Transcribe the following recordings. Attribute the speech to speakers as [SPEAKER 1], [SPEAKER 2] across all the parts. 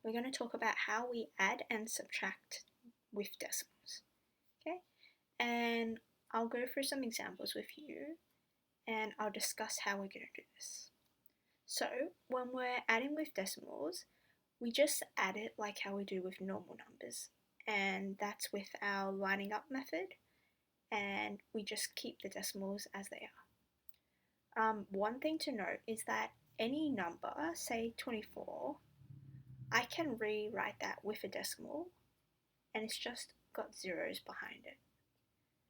[SPEAKER 1] we're going to talk about how we add and subtract with decimals. Okay, and I'll go through some examples with you and I'll discuss how we're going to do this. So when we're adding with decimals, we just add it like how we do with normal numbers, and that's with our lining up method, and we just keep the decimals as they are. One thing to note is that any number, say 24, I can rewrite that with a decimal and it's just got zeros behind it.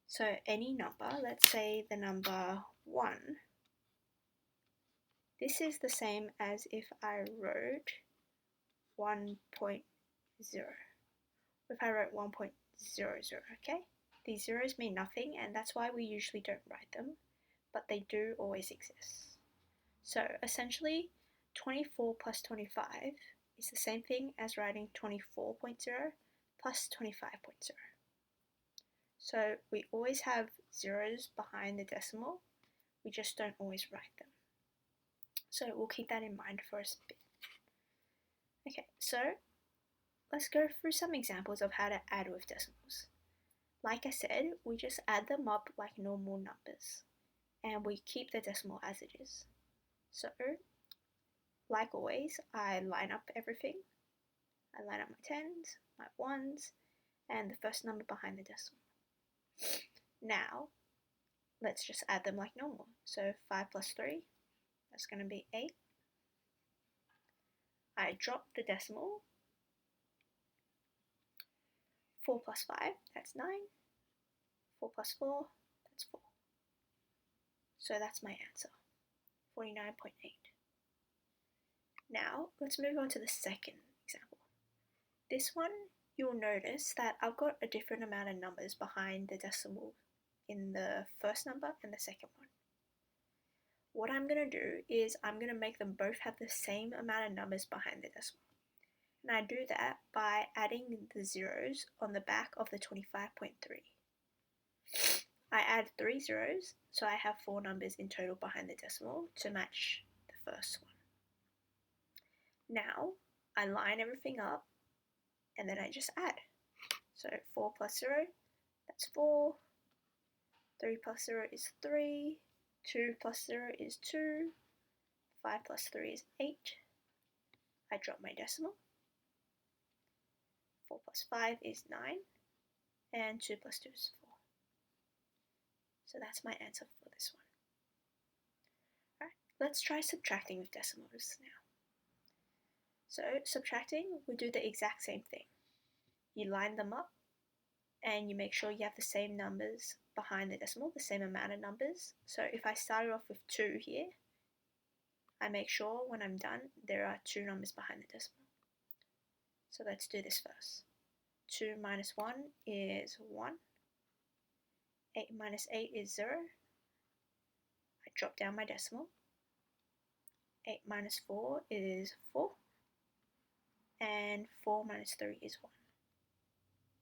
[SPEAKER 1] So any number, let's say the number 1, this is the same as if I wrote 1.0. If I wrote 1.00, okay? These zeros mean nothing and that's why we usually don't write them, but they do always exist. So essentially 24 plus 25 is the same thing as writing 24.0 plus 25.0. So we always have zeros behind the decimal, we just don't always write them. So we'll keep that in mind for a bit. Okay, so let's go through some examples of how to add with decimals. Like I said, we just add them up like normal numbers, and we keep the decimal as it is. So, like always, I line up everything. I line up my 10s, my 1s, and the first number behind the decimal. Now, let's just add them like normal. So 5 plus 3, that's going to be 8. I drop the decimal. 4 plus 5, that's 9. 4 plus 4, that's 4. So that's my answer, 49.8. Now, let's move on to the second example. This one, you'll notice that I've got a different amount of numbers behind the decimal in the first number and the second one. What I'm going to do is I'm going to make them both have the same amount of numbers behind the decimal. And I do that by adding the zeros on the back of the 25.3. I add 3 zeros, so I have 4 numbers in total behind the decimal to match the first one. Now, I line everything up and then I just add. So 4 plus 0, that's 4. 3 plus 0 is 3. 2 plus 0 is 2. 5 plus 3 is 8. I drop my decimal. 4 plus 5 is 9. And 2 plus 2 is 4. So that's my answer for this one. Alright, let's try subtracting with decimals now. So subtracting, we do the exact same thing. You line them up and you make sure you have the same numbers behind the decimal, the same amount of numbers. So if I started off with 2 here, I make sure when I'm done there are 2 numbers behind the decimal. So let's do this first. 2 minus 1 is 1. 8 minus 8 is 0. I drop down my decimal. 8 minus 4 is 4. And 4 minus 3 is 1.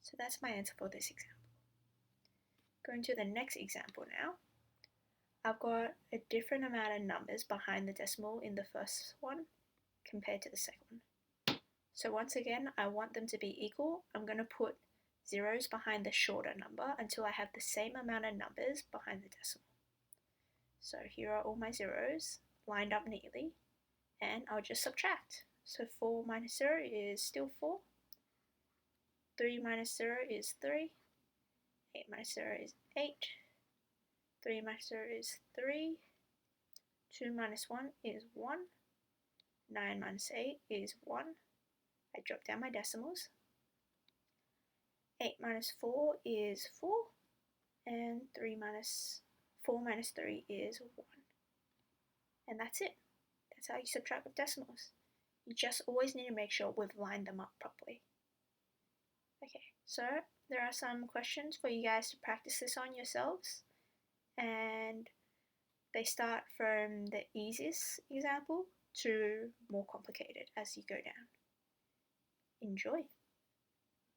[SPEAKER 1] So that's my answer for this example. Going to the next example now. I've got a different amount of numbers behind the decimal in the first one compared to the second one. So once again, I want them to be equal. I'm going to put zeros behind the shorter number until I have the same amount of numbers behind the decimal. So here are all my zeros lined up neatly, and I'll just subtract. So 4 minus 0 is still 4. 3 minus 0 is 3. 8 minus 0 is 8. 3 minus 0 is 3. 2 minus 1 is 1. 9 minus 8 is 1. I drop down my decimals. 8 minus 4 is 4. And 4 minus 3 is 1. And that's it. That's how you subtract with decimals. You just always need to make sure we've lined them up properly. Okay, so there are some questions for you guys to practice this on yourselves, and they start from the easiest example to more complicated as you go down. Enjoy!